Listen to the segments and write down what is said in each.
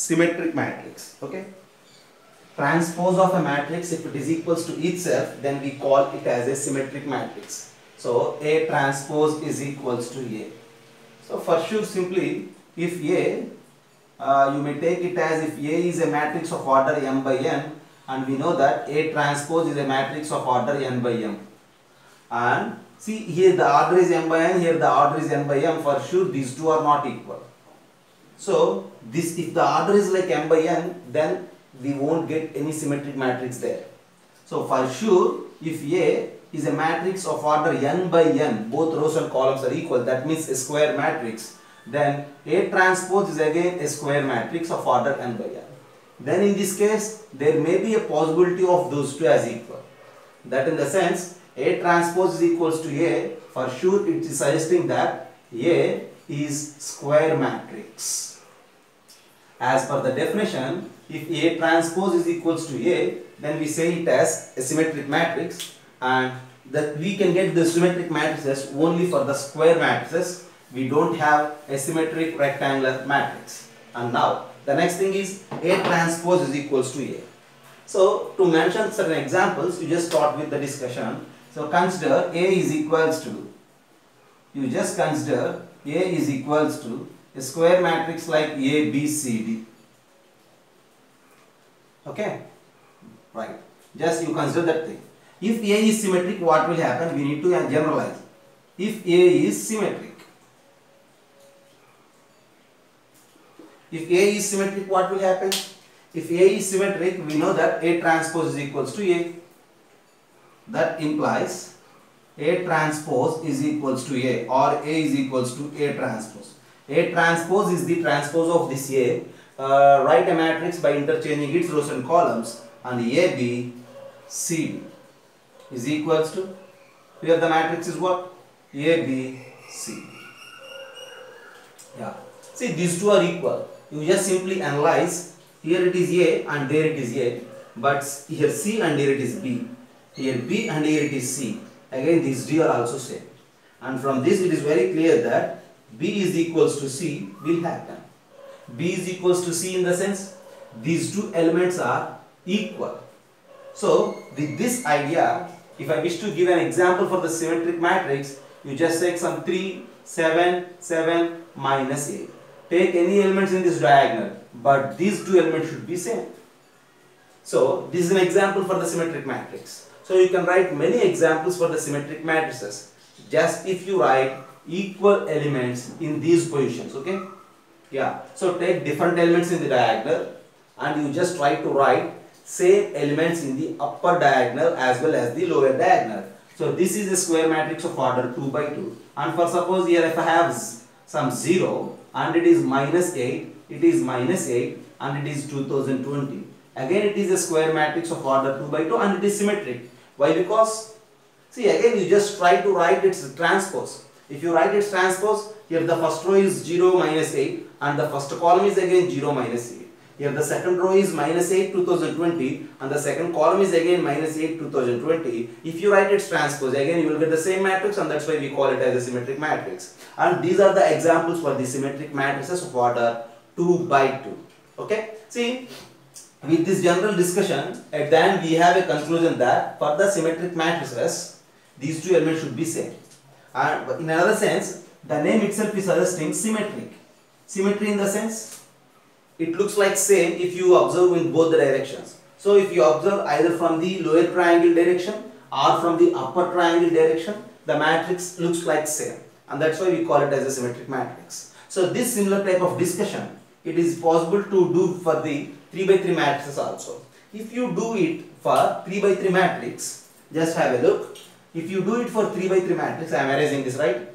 symmetric matrix. Okay. Transpose of a matrix, if it is equals to itself, then we call it as a symmetric matrix. So A transpose is equals to A. So for sure, simply if A, you may take it as if A is a matrix of order m by n, and we know that A transpose is a matrix of order n by m. And see, here the order is m by n, here the order is n by m. For sure, these two are not equal. So this, if the order is like m by n, then we won't get any symmetric matrix there. So for sure, if A is a matrix of order n by n, both rows and columns are equal, that means a square matrix, then A transpose is again a square matrix of order n by n. Then in this case, there may be a possibility of those two as equal. That in the sense, A transpose is equals to A, for sure it is suggesting that A is square matrix. As per the definition, if A transpose is equals to A, then we say it as a symmetric matrix, and that we can get the symmetric matrices only for the square matrices. We don't have a symmetric rectangular matrix. And now the next thing is A transpose is equals to A. So to mention certain examples, you just start with the discussion. So consider A is equals to, you just consider A is equals to a square matrix like A, B, C, D. Okay, right, just you consider that thing. If A is symmetric, what will happen? We need to generalize. If A is symmetric, what will happen? If A is symmetric, we know that A transpose is equals to A. That implies A transpose is equals to A, or A is equals to A transpose. A transpose is the transpose of this A. Write a matrix by interchanging its rows and columns, and A, B, C, D is equals to, here the matrix is what? A, B, C. Yeah. See, these two are equal. You just simply analyze. Here it is A and there it is A. But here C and here it is B. Here B and here it is C. Again, these D are also same. And from this it is very clear that B is equals to C will happen. B is equals to C in the sense these two elements are equal. So with this idea, if I wish to give an example for the symmetric matrix, you just take some 3, 7, 7, minus 8. Take any elements in this diagonal, but these two elements should be same. So this is an example for the symmetric matrix. So you can write many examples for the symmetric matrices, just if you write equal elements in these positions. Okay, yeah, so take different elements in the diagonal and you just try to write same elements in the upper diagonal as well as the lower diagonal. So this is a square matrix of order 2 by 2, and for suppose here if I have some 0 and it is minus 8, it is minus 8 and it is 2020. Again it is a square matrix of order 2 by 2 and it is symmetric. Why? Because see, again you just try to write its transpose. If you write its transpose, here the first row is 0, minus 8 and the first column is again 0, minus 8. Here the second row is minus 8, 2020 and the second column is again minus 8, 2020. If you write its transpose, again you will get the same matrix, and that's why we call it as a symmetric matrix. And these are the examples for the symmetric matrices of order 2 by 2. Okay, see, with this general discussion, at the end we have a conclusion that for the symmetric matrices, these two elements should be same. And in another sense, the name itself is suggesting symmetric. Symmetry in the sense, it looks like same if you observe in both the directions. So if you observe either from the lower triangle direction or from the upper triangle direction, the matrix looks like same, and that's why we call it as a symmetric matrix. So this similar type of discussion, it is possible to do for the 3 by 3 matrices also. If you do it for 3 by 3 matrix, just have a look. If you do it for 3 by 3 matrix, I am erasing this, right?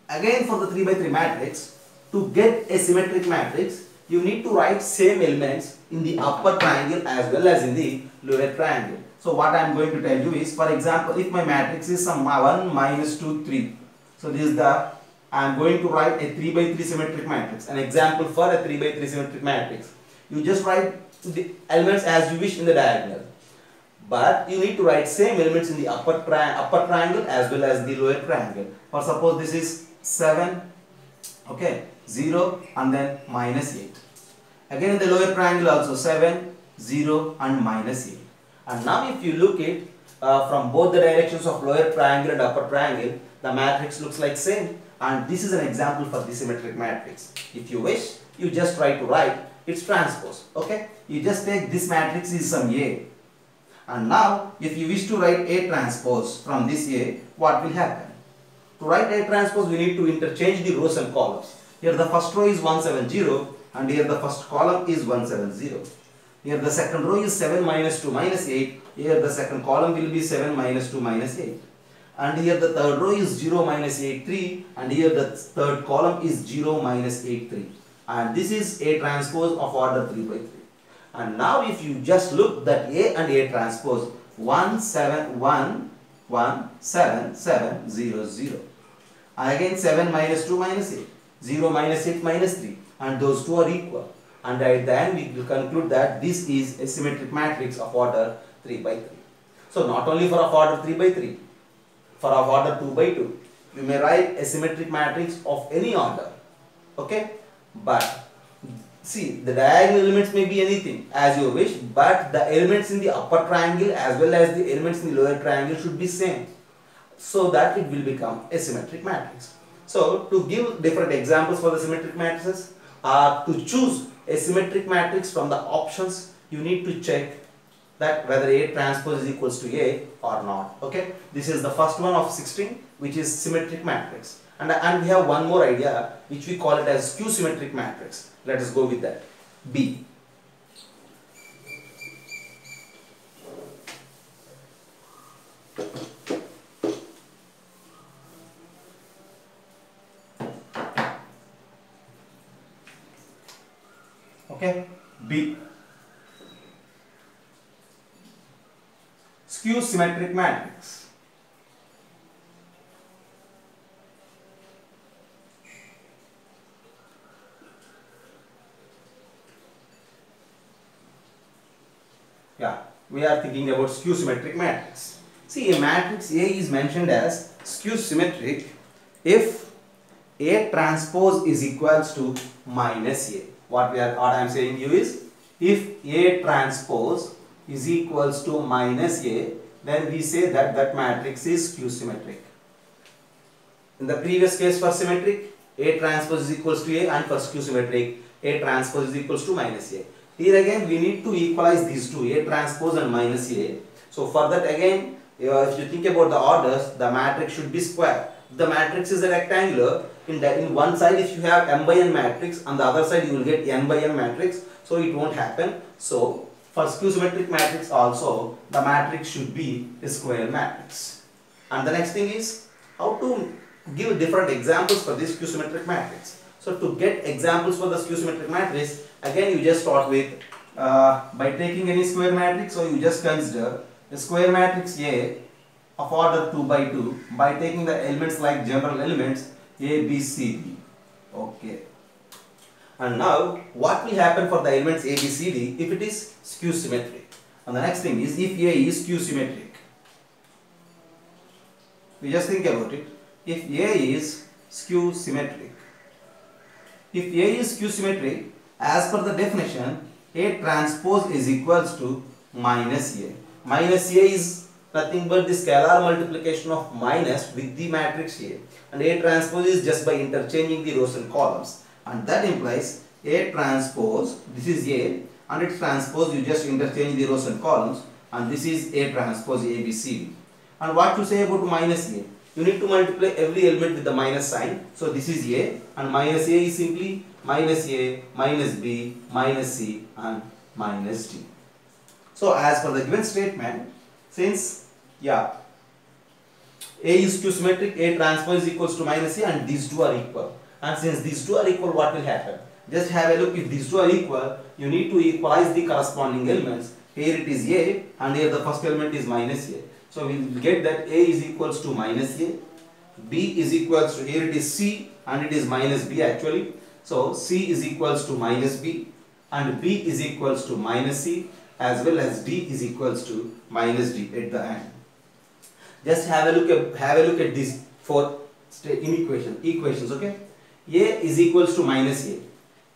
Again for the 3 by 3 matrix, to get a symmetric matrix, you need to write same elements in the upper triangle as well as in the lower triangle. So what I am going to tell you is, for example, if my matrix is some 1, minus 2, 3. So this is the, I am going to write a 3 by 3 symmetric matrix. An example for a 3 by 3 symmetric matrix. You just write the elements as you wish in the diagonal. But you need to write same elements in the upper triangle as well as the lower triangle. For suppose this is 7, okay, 0 and then minus 8. Again in the lower triangle also 7, 0 and minus 8. And now if you look at from both the directions of lower triangle and upper triangle, the matrix looks like same. And this is an example for the symmetric matrix. If you wish, you just try to write its transpose. Okay, you just take this matrix is some A. And now if you wish to write A transpose from this A, what will happen? To write A transpose, we need to interchange the rows and columns. Here the first row is 170 and here the first column is 170. Here the second row is 7 minus 2 minus 8. Here the second column will be 7 minus 2 minus 8. And here the third row is 0 minus 8 3 and here the third column is 0 minus 8 3. And this is A transpose of order 3 by 3. And now if you just look that A and A transpose 1 7 1 1 7 7 0 0. And again 7 minus 2 minus 8. 0 minus 8 minus 3 and those two are equal, and at the end we will conclude that this is a symmetric matrix of order 3 by 3. So not only for of order 3 by 3, for of order 2 by 2 you may write a symmetric matrix of any order. Okay, but see, the diagonal elements may be anything as you wish, but the elements in the upper triangle as well as the elements in the lower triangle should be same, so that it will become a symmetric matrix. So to give different examples for the symmetric matrices, to choose a symmetric matrix from the options, you need to check that whether A transpose is equals to A or not. Okay, this is the first one of 16, which is symmetric matrix, and we have one more idea which we call it as skew symmetric matrix. Let us go with that. B. Okay, B. Skew symmetric matrix. Yeah, we are thinking about skew symmetric matrix. See, a matrix A is mentioned as skew symmetric if A transpose is equals to minus A. What I am saying here is, if A transpose is equals to minus A, then we say that that matrix is skew symmetric. In the previous case for symmetric, A transpose is equals to A, and for skew symmetric, A transpose is equals to minus A. Here again we need to equalize these two, A transpose and minus A. So for that again, if you think about the orders, the matrix should be square. The matrix is a rectangular. In one side if you have m by n matrix, on the other side you will get n by n matrix, so it won't happen. So for skew symmetric matrix also, the matrix should be a square matrix. And the next thing is how to give different examples for this skew symmetric matrix. So to get examples for the skew symmetric matrix, again you just start with by taking any square matrix. So you just consider a square matrix A of order 2 by 2 by taking the elements like general elements A, B, C, D. Okay. And now what will happen for the elements A, B, C, D if it is skew symmetric? And the next thing is, if A is skew symmetric, we just think about it. If A is skew symmetric, if A is skew symmetric, as per the definition, A transpose is equals to minus A. Minus A is nothing but the scalar multiplication of minus with the matrix A, and A transpose is just by interchanging the rows and columns, and that implies A transpose, this is A, and its transpose you just interchange the rows and columns, and this is A transpose A, B, C, D. And what to say about minus A? You need to multiply every element with the minus sign. So this is A, and minus A is simply minus A, minus B, minus C, and minus D. So as per the given statement, since A is skew symmetric, A transpose is equals to minus A, and these two are equal. And since these two are equal, what will happen? Just have a look. If these two are equal, you need to equalize the corresponding elements. Here it is A, and here the first element is minus A. So we will get that A is equals to minus A, B is equals to, here it is C, and it is minus B actually. So C is equals to minus B, and B is equals to minus C, as well as D is equals to minus D at the end. Just have a look at these four equations. Okay, A is equals to minus A.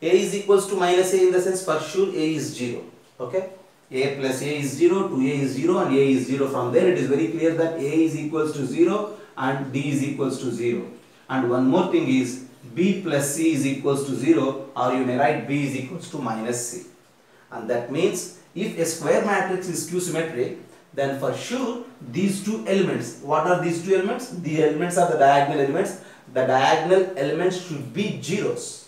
A is equals to minus A in the sense for sure A is 0. Okay. A plus A is 0, 2A is 0 and A is 0. From there it is very clear that A is equals to 0 and D is equals to 0. And one more thing is B plus C is equals to 0, or you may write B is equals to minus C. And that means if a square matrix is skew symmetric, then for sure these two elements, what are these two elements? The elements are the diagonal elements. The diagonal elements should be zeros.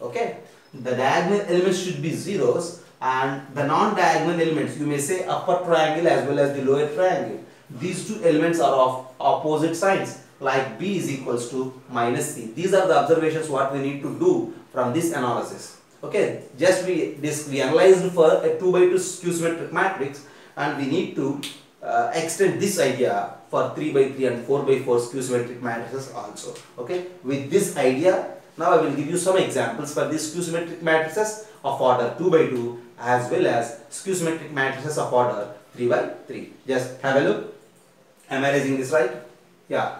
Okay, the diagonal elements should be zeros, and the non-diagonal elements, you may say upper triangle as well as the lower triangle, these two elements are of opposite signs, like B is equals to minus C. These are the observations what we need to do from this analysis. Okay, just we analyzed for a 2 by 2 skew symmetric matrix, and we need to extend this idea for 3 by 3 and 4 by 4 skew symmetric matrices also. Okay, with this idea, now I will give you some examples for these skew symmetric matrices of order 2 by 2 as well as skew symmetric matrices of order 3 by 3. Just have a look. Am I raising this right? Yeah.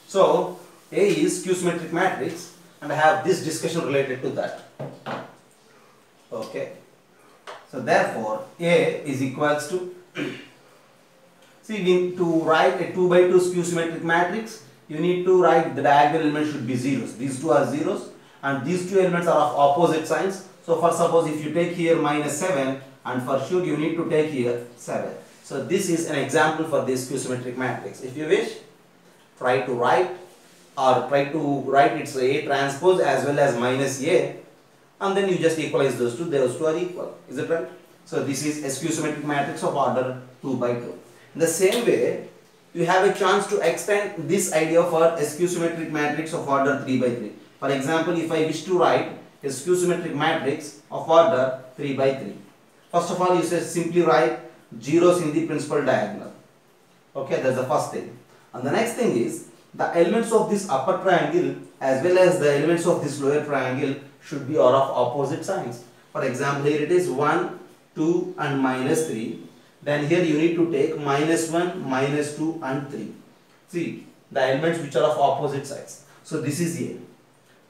So A is skew symmetric matrix, and I have this discussion related to that. Okay. So therefore A is equals to see, to write a 2 by 2 skew symmetric matrix, you need to write the diagonal elements should be zeros. These two are zeros and these two elements are of opposite signs. So for suppose if you take here minus 7, and for sure you need to take here 7. So this is an example for this skew symmetric matrix. If you wish, try to write its A transpose as well as minus A, and then you just equalize those two are equal. Is it right? So this is a skew symmetric matrix of order 2 by 2. In the same way, you have a chance to extend this idea for a skew symmetric matrix of order 3 by 3. For example, if I wish to write a skew symmetric matrix of order 3 by 3. First of all, you say simply write zeros in the principal diagonal. Okay, that's the first thing. And the next thing is the elements of this upper triangle as well as the elements of this lower triangle should be are of opposite signs. For example, here it is 1, 2 and minus 3. Then here you need to take minus 1, minus 2 and 3. See, the elements which are of opposite sides. So this is A.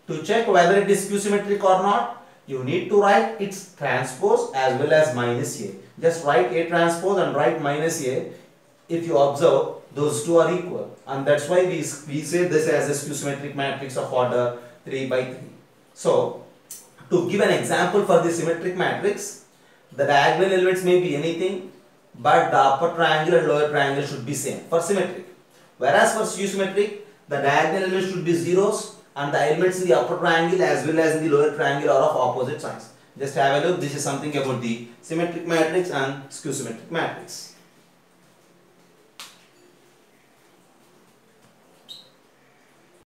To check whether it is skew symmetric or not, you need to write its transpose as well as minus A. Just write A transpose and write minus A. If you observe, those two are equal, and that's why we say this as a skew symmetric matrix of order 3 by 3. So, to give an example for the symmetric matrix, the diagonal elements may be anything, but the upper triangle and lower triangle should be same for symmetric. Whereas for skew symmetric, the diagonal elements should be zeros, and the elements in the upper triangle as well as in the lower triangle are of opposite signs. Just have a look. This is something about the symmetric matrix and skew symmetric matrix.